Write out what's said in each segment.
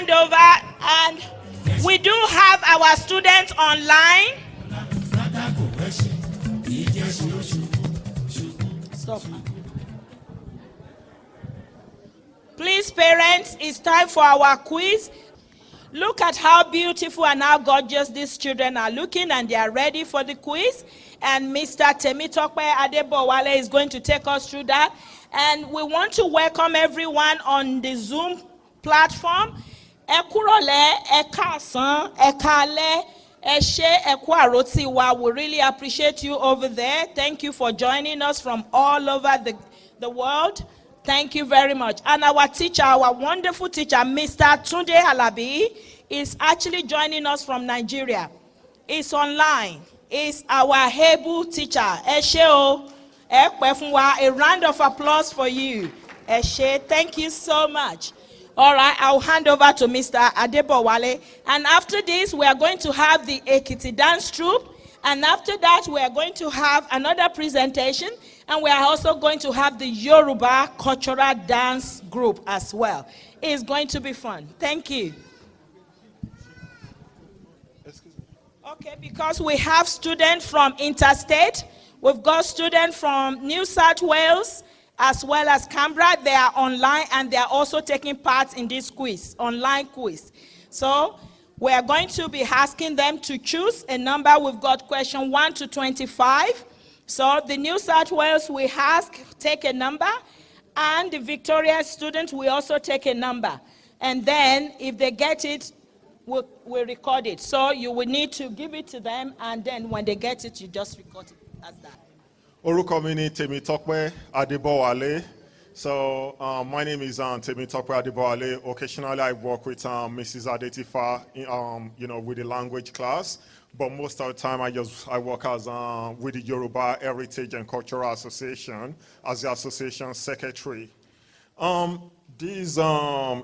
hand over, and we do have our students online. Stop. Please, parents, it's time for our quiz. Look at how beautiful and how gorgeous these children are looking, and they are ready for the quiz. And Mr. Temitope Adebowale is going to take us through that. And we want to welcome everyone on the Zoom platform. Ekurole, Ekasan, Ekale, Eshe, Ekwarotiwa. We really appreciate you over there. Thank you for joining us from all over the world. Thank you very much. And our teacher, our wonderful teacher, Mr. Tunde Alabi, is actually joining us from Nigeria. It's online. It's our Hebu teacher. Eshe, a round of applause for you. Eshe, thank you so much. All right, I'll hand over to Mr. Adebowale. And after this, we are going to have the Ekiti dance troupe. And after that, we are going to have another presentation. And we are also going to have the Yoruba cultural dance group as well. It's going to be fun. Thank you. Okay, because we have students from interstate. We've got students from New South Wales as well as Canberra. They are online and they are also taking part in this quiz, online quiz. So we are going to be asking them to choose a number. We've got question 1 to 25. So the New South Wales, we ask, take a number, and the Victoria students, we also take a number. And then if they get it, we'll record it. So you will need to give it to them, and then when they get it, you just record it as that. Orúkọ mi ni Temitope Adebowale. So my name is Temitope Adebowale. Occasionally I work with Mrs. Adetifa, with the language class. But most of the time, I work as with the Yoruba Heritage and Cultural Association as the association secretary. This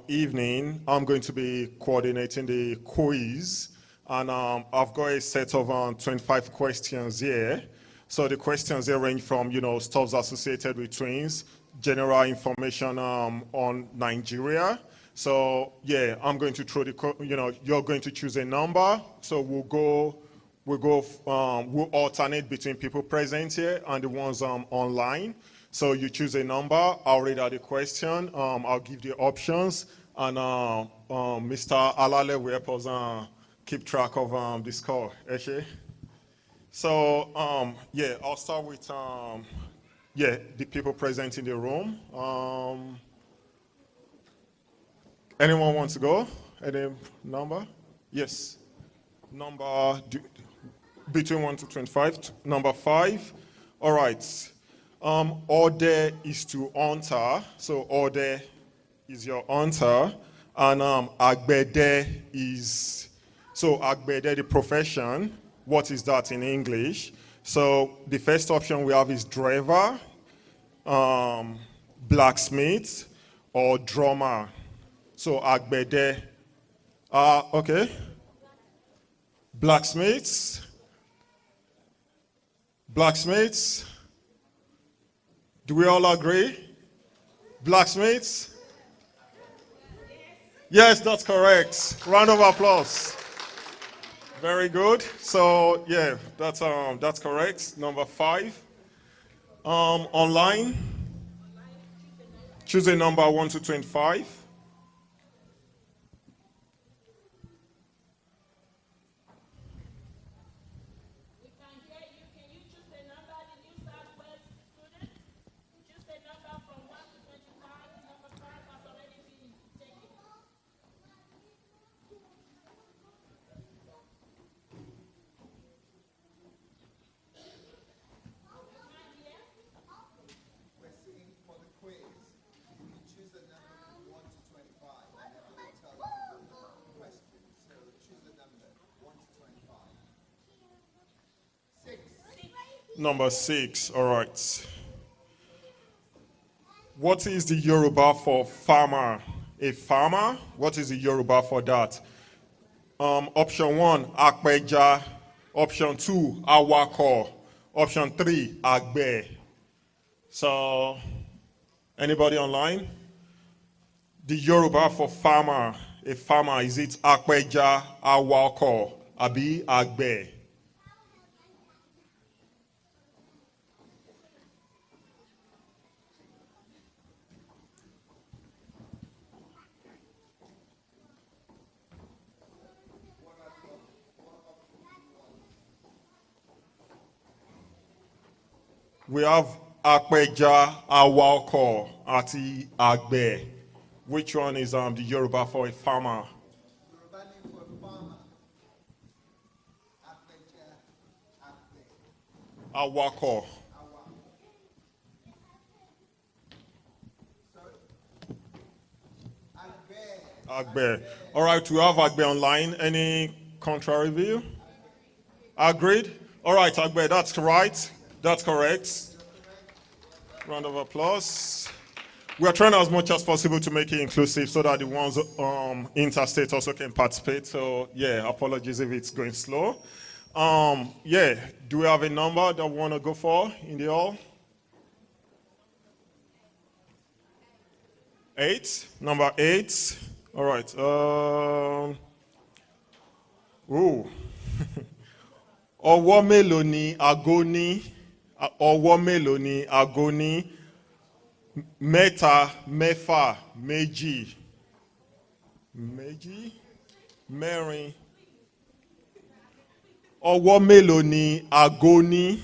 evening, I'm going to be coordinating the quiz, and I've got a set of 25 questions here. So the questions they range from stuff associated with twins, general information on Nigeria. So yeah, I'm going to throw you're going to choose a number. So we'll alternate between people present here and the ones online. So you choose a number. I'll read out the question. I'll give the options, and Mr. Alale will help us keep track of the score. Okay. So I'll start with the people present in the room. Anyone wants to go? Any number? Yes. Number between 1 to 25. Number 5. All right. Order is to enter. So order is your enter. And agbede is, so agbede, the profession. What is that in English? So the first option we have is driver, blacksmith, or drummer. So agbede, okay. Blacksmiths. Do we all agree? Blacksmiths? Yes, that's correct. Round of applause. Very good. So yeah, that's correct. Number 5. Online. Choose a number 1 to 25. Number 6, all right. What is the Yoruba for farmer? A farmer? What is the Yoruba for that? Option 1, akpeja. Option 2, awako. Option 3, agbe. So, anybody online? The Yoruba for farmer, a farmer? Is it Akpeja, Awako, Abi, Agbe? We have Akpeja, Awako, Ati, Agbe. Which one is the Yoruba for a farmer? Yoruba name for farmer. Apeja, Ape. Awako. Awa. Sorry? Agbe. Agbe. All right, we have Agbe online. Any contrary view? Agreed? All right, Agbe, that's right. That's correct. Round of applause. We are trying as much as possible to make it inclusive so that the ones interstate also can participate. So, yeah, apologies if it's going slow. Yeah, do we have a number that we want to go for in the hall? 8, number 8. All right. Ooh. Ọwọ́ mélòó ni aago ní? Ọwọ́ mélòó ni aago ní? Mẹ́ta, mẹ́fà, méjì. Méjì? Mẹ́rin. Ọwọ́ mélòó ni aago ní?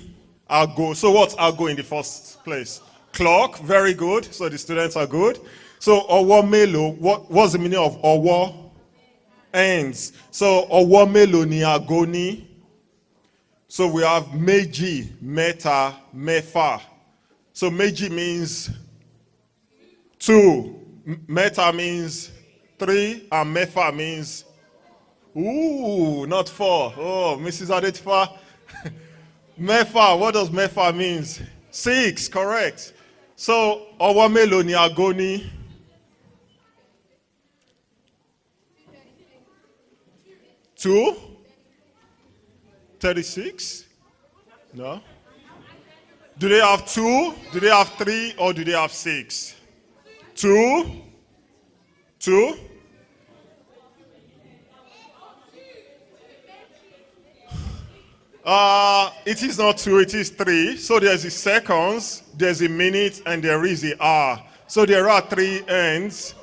Aago. So what's aago in the first place? Clock. Very good. So the students are good. So ọwọ́ mélòó, what's the meaning of ọwọ́? Hands. So ọwọ́ mélòó ni aago ní? So we have méjì, mẹ́ta, mẹ́fà. So méjì means 2. Mẹ́ta means 3. And mẹ́fà means, ooh, not 4. Oh, Mrs. Adetifa. Mẹ́fà, what does mẹ́fà means? 6, correct. So ọwọ́ mélòó ni aago ní? Two? 36? No. Do they have 2? Do they have 3? Or do they have 6? 2? 2? It is not 2, it is 3. So there's a seconds, there's a minute, and there is the hour. So there are 3 ends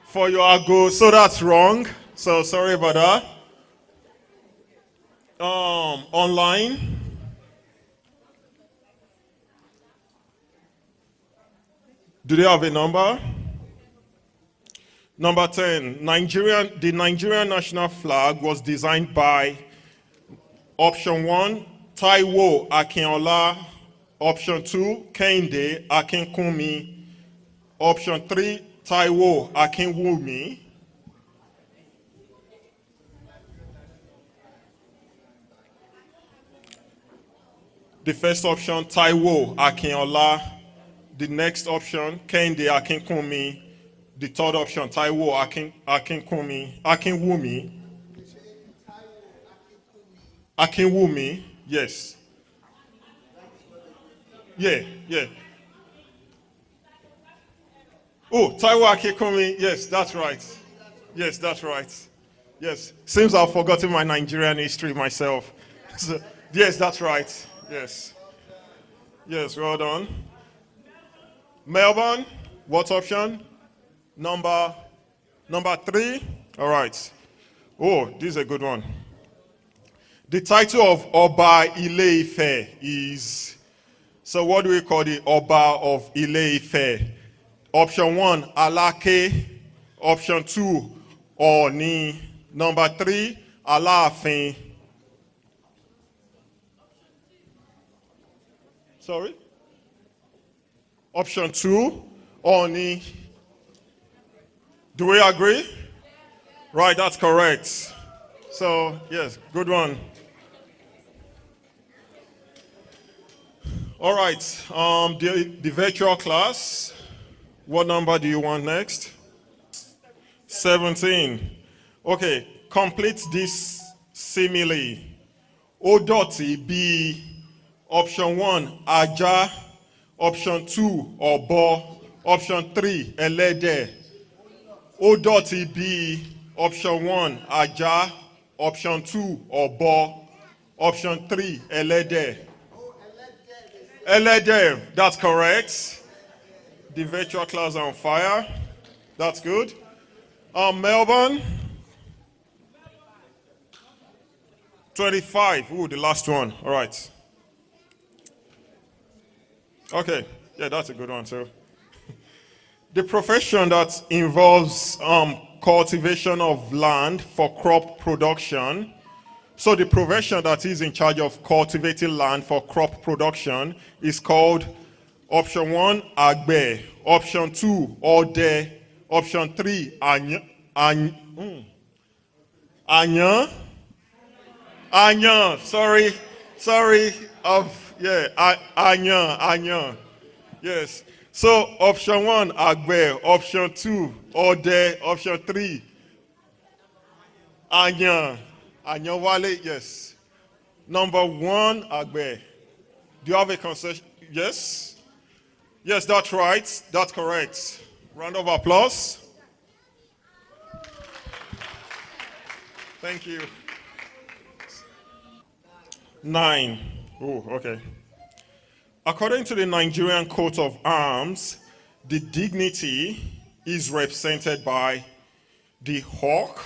for your ago. So that's wrong. So sorry about that. Online. Do they have a number? Number 10. The Nigerian national flag was designed by option 1, Taiwo Akinola. Option 2, Kehinde Akinkunmi. Option 3, Taiwo Akinwumi. The first option, Taiwo Akinola. The next option, Kehinde Akinkunmi. The third option, Taiwo Akinwumi. Akinwumi, yes. Yeah. Oh, Taiwo Akinkunmi, yes, that's right. Yes, that's right. Yes, seems I've forgotten my Nigerian history myself. So, yes, that's right. Yes, well done. Melbourne, what option? Number 3. All right. Oh, this is a good one. The title of Oba Ile-Ife is, so what do we call the Oba of Ile-Ife? Option 1, Alake. Option 2, Oni. Number 3, Alaafin. Sorry? Option 2, Oni. Do we agree? Right, that's correct. So, yes, good one. All right, the virtual class, what number do you want next? 17. Okay, complete this simile. Odoti be option 1, Aja. Option 2, Obo. Option 3, Elede. O dot B, option 1, Aja, option 2, Obo, option 3, Elede. Elede, that's correct. The virtual class on fire. That's good. Melbourne, 25. Ooh, the last one. All right. Okay. Yeah, that's a good one too. The profession that involves cultivation of land for crop production. So the profession that is in charge of cultivating land for crop production is called option 1, Agbe, option 2, Ode, option 3, Anya, Anya, sorry, Anya. Yes. So option 1, Agbe, option 2, Ode, option 3, Anya. Anya Wale, yes. Number 1, Agbe. Do you have a concession? Yes? Yes, that's right. That's correct. Round of applause. Thank you. 9. Oh, okay. According to the Nigerian coat of arms, the dignity is represented by the hawk,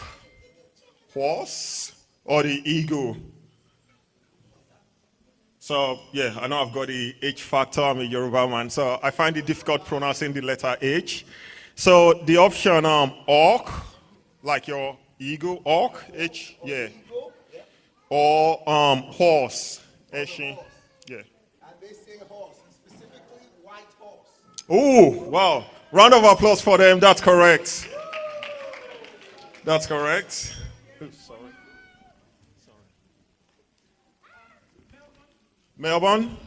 horse, or the eagle. So, yeah, I know I've got the H factor. I'm a Yoruba man, so I find it difficult pronouncing the letter H. So the option hawk, like your eagle, hawk, H, yeah, or horse, Eshin, yeah. And they say horse, and specifically white horse. Oh, wow. Round of applause for them. That's correct. That's correct. Sorry. Melbourne?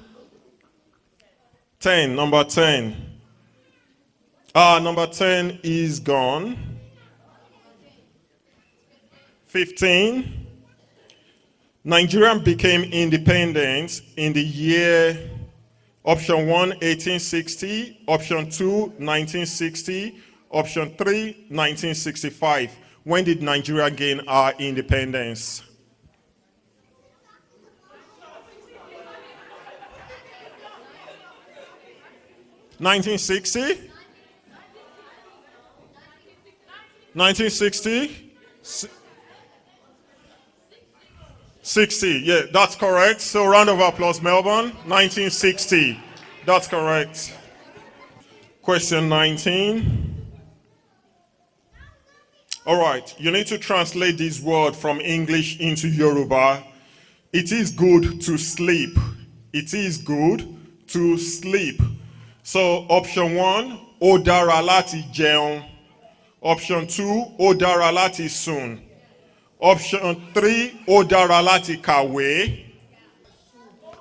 10, number 10. Number 10 is gone. 15. Nigeria became independent in the year option 1, 1860, option 2, 1960, option 3, 1965. When did Nigeria gain our independence? (1960), 1960, 60. Yeah, that's correct. So round of applause, Melbourne. 1960. That's correct. Question 19. All right, you need to translate this word from English into Yoruba. It is good to sleep. It is good to sleep. So option 1, ó dára láti jẹun. Option 2, ó dára láti sùn. Option 3, ó dára láti kàwé.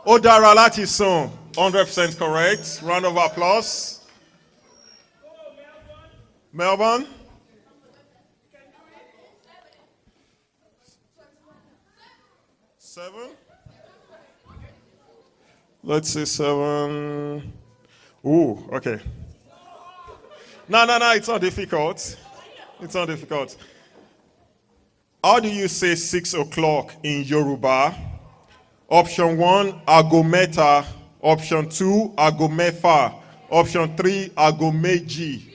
Ó dára láti sùn. 100% correct. Round of applause. Melbourne? Seven? Let's say 7. Ooh, okay. No, it's not difficult. It's not difficult. How do you say 6 o'clock in Yoruba? Option 1, aago mẹ́ta. Option 2, aago mẹ́fà. Option 3, aago méjì.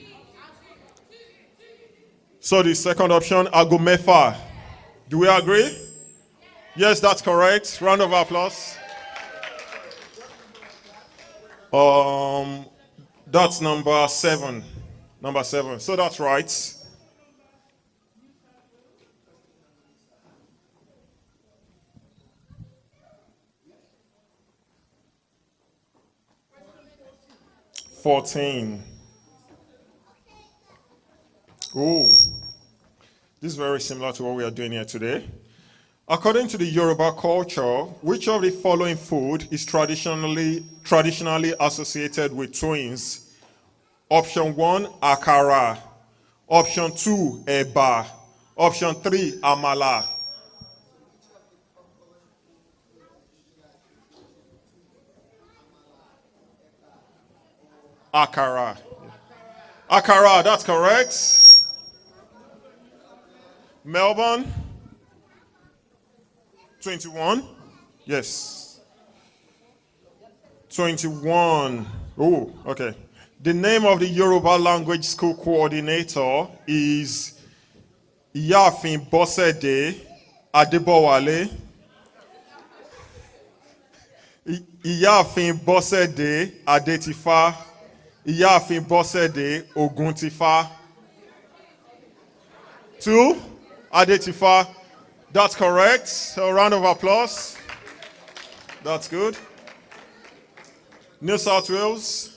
So the second option, aago mẹ́fà. Do we agree? Yes, that's correct. Round of applause. That's number 7. Number 7. So that's right. $14. Ooh. This is very similar to what we are doing here today. According to the Yoruba culture, which of the following food is traditionally associated with twins? Option 1, akara. Option 2, eba. Option 3, amala. Akara. Akara, that's correct. Melbourne, 21. Yes. 21. Oh, okay. The name of the Yoruba language school coordinator is Iyafin Bosede Adebowale. Iyafin Bosede Adetifa. Iyafin Bosede Oguntifa. 2. Adetifa. That's correct. So a round of applause. That's good. New South Wales.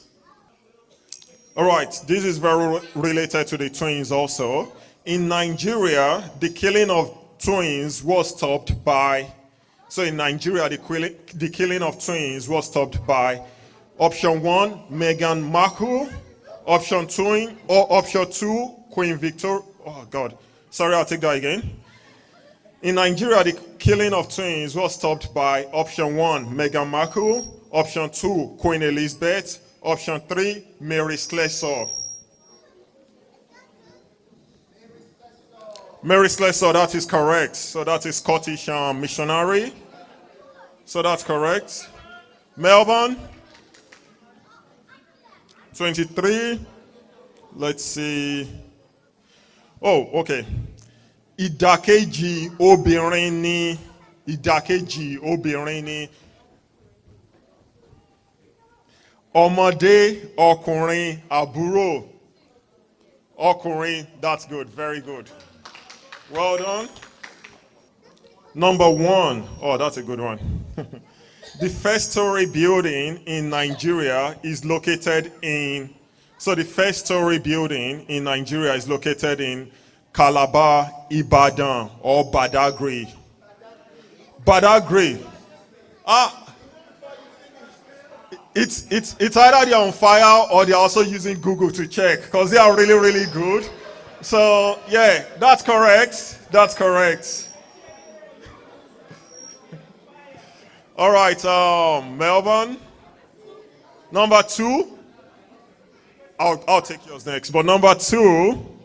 All right, this is very related to the twins also. In Nigeria, the killing of twins was stopped by, so in Nigeria, the killing of twins was stopped by option 1, Meghan Markle, option 2, Queen Victoria. Oh God, sorry, I'll take that again. In Nigeria, the killing of twins was stopped by option 1, Meghan Markle, option 2, Queen Elizabeth, option 3, Mary Slessor. Mary Slessor, that is correct. So that is Scottish missionary. So that's correct. Melbourne, 23. Let's see. Oh, okay. Ìdàkejì obìnrin ni. Ìdàkejì obìnrin ni. Ọmọdé ọkùnrin àbúrò. Ọkùnrin, that's good, very good. Well done. Number 1. Oh, that's a good one. The first story building in Nigeria is located in, so the first story building in Nigeria is located in Calabar, Ibadan, or Badagry. Badagry. It's either they're on fire or they're also using Google to check because they are really, really good. So, yeah, that's correct. That's correct. All right, Melbourne. Number 2. I'll take yours next. But number 2.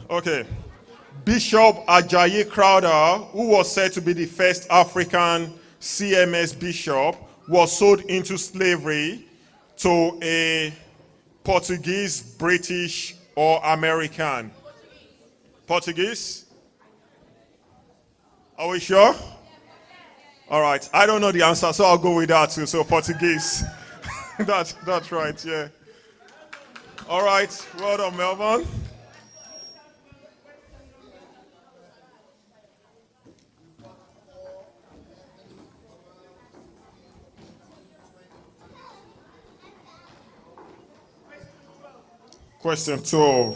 Okay. Bishop Ajayi Crowther, who was said to be the first African CMS bishop, was sold into slavery to a Portuguese, British, or American. Portuguese? Are we sure? All right. I don't know the answer, so I'll go with that too. So Portuguese. that's right, yeah. All right. Well done, Melbourne. Question 12.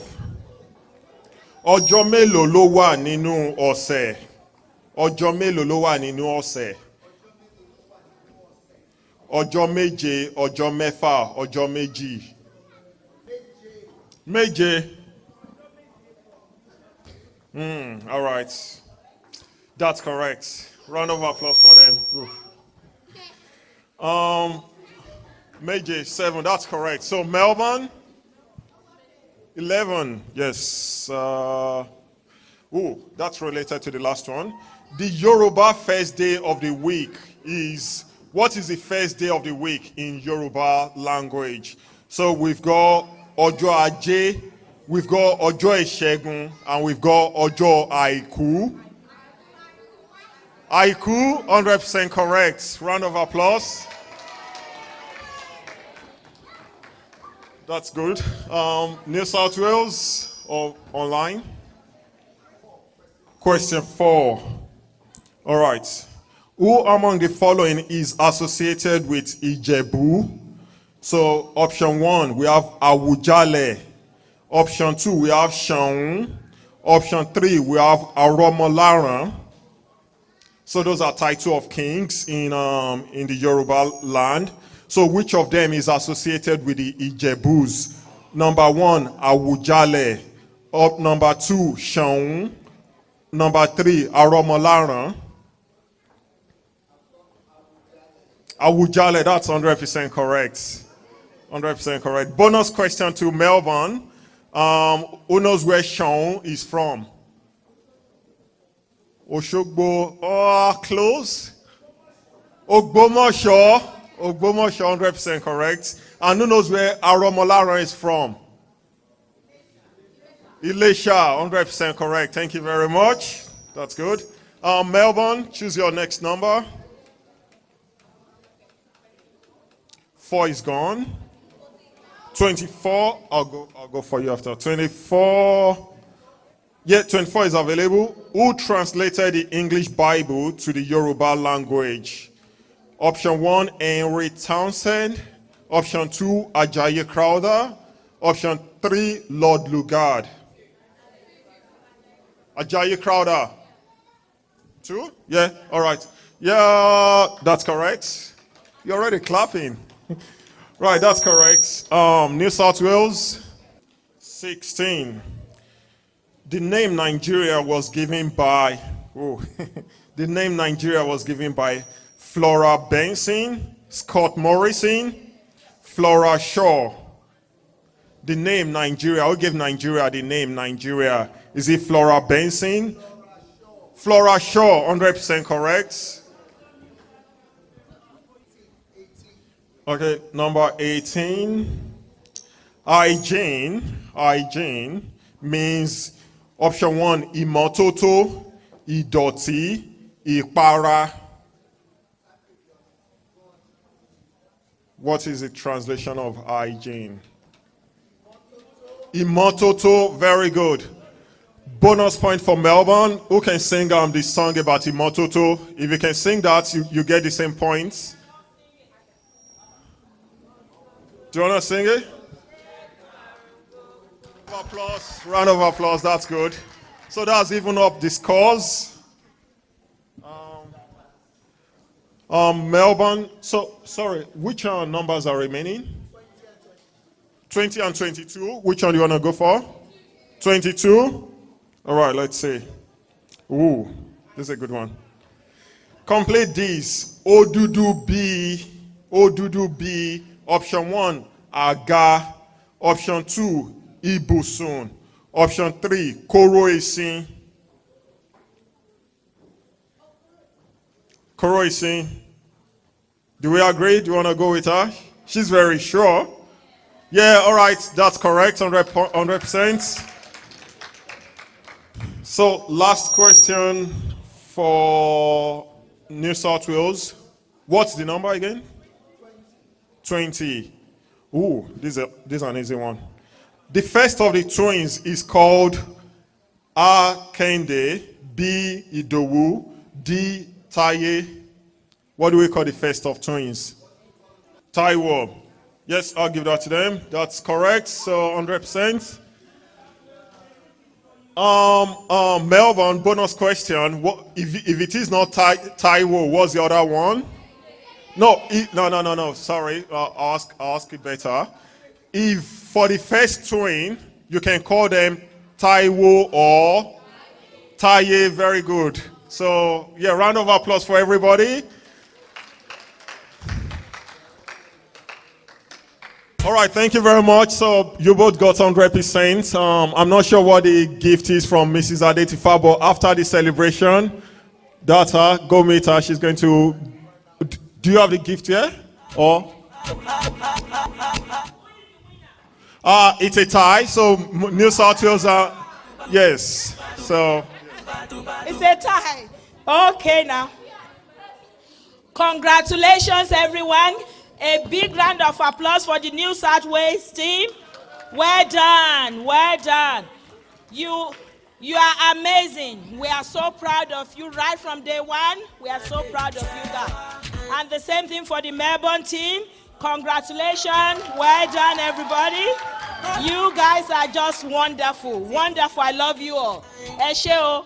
Ọjọ́ mélòó ló wà nínú ọ̀sẹ̀? Ọjọ́ mélòó ló wà nínú ọ̀sẹ̀? Ọjọ́ méje, ọjọ́ mẹ́fà, ọjọ́ méjì. Méje. All right. That's correct. Round of applause for them. Méje, 7. That's correct. So Melbourne. 11, yes. That's related to the last one. The Yoruba first day of the week is, what is the first day of the week in Yoruba language? So we've got Ojo Aje, we've got Ojo Ishegun, and we've got Ojo Aiku. Aiku, 100% correct. Round of applause. That's good. New South Wales or online? Question 4. All right. Who among the following is associated with Ijebu? So option 1, we have Awujale. Option 2, we have Shaun. Option 3, we have Aromolaran. So those are title of kings in the Yoruba land. So which of them is associated with the Ijebus? Number 1, Awujale. Number 2, Shaun. Number 3, Aromolaran. Awujale, that's 100% correct. 100% correct. Bonus question to Melbourne. Who knows where Sean is from? Oshogbo. Oh, close. Ogbomosho. Ogbomosho, 100% correct. And who knows where Aromolaran is from? Elisha, 100% correct. Thank you very much. That's good. Melbourne, choose your next number. 4 is gone. 24, I'll go for you after. 24. Yeah, 24 is available. Who translated the English Bible to the Yoruba language? Option 1, Henry Townsend. Option 2, Ajayi Crowther. Option 3, Lord Lugard. Ajayi Crowther. 2? Yeah, all right. Yeah, that's correct. You're already clapping. Right, that's correct. New South Wales. 16. The name Nigeria was given by, the name Nigeria was given by Flora Benson, Scott Morrison, Flora Shaw. The name Nigeria, who gave Nigeria the name Nigeria? Is it Flora Benson? Flora Shaw, 100% correct. Okay, number 18. Hygiene means option 1, imototo, idoti, ipara. What is the translation of hygiene? Imototo, very good. Bonus point for Melbourne. Who can sing the song about imototo? If you can sing that, you get the same points. Do you want to sing it? Round of applause, that's good. So that's even up the scores. Melbourne, so sorry, which numbers are remaining? 20 and 22. Which one do you want to go for? 22. All right, let's see. Ooh, this is a good one. Complete these. Odudu B. Option 1, Aga. Option 2, Ibusun. Option 3, Koroisin. Koroisin. Do we agree? Do you want to go with her? She's very sure. Yeah, all right, that's correct, 100%. So, last question for New South Wales. What's the number again? 20. Ooh, this is an easy one. The first of the twins is called A. Kende, B. Idowu, D. Taye. What do we call the first of twins? Taiwo. Yes, I'll give that to them. That's correct. So 100%. Melbourne, bonus question. What if it is not Taiwo? What's the other one? No. Sorry, I'll ask it better. If for the first twin, you can call them Taiwo or Taye. Very good. So yeah, round of applause for everybody. All right, thank you very much. So you both got 100%. I'm not sure what the gift is from Mrs. Adetifa, but after the celebration, that's her. Go meet her. She's going to. Do you have the gift here? Or? It's a tie. So New South Wales are. Yes. So. It's a tie. Okay now. Congratulations, everyone. A big round of applause for the New South Wales team. Well done. Well done. You are amazing. We are so proud of you right from day one. We are so proud of you guys. And the same thing for the Melbourne team. Congratulations. Well done, everybody. You guys are just wonderful. Wonderful. I love you all. Ẹ ṣé o.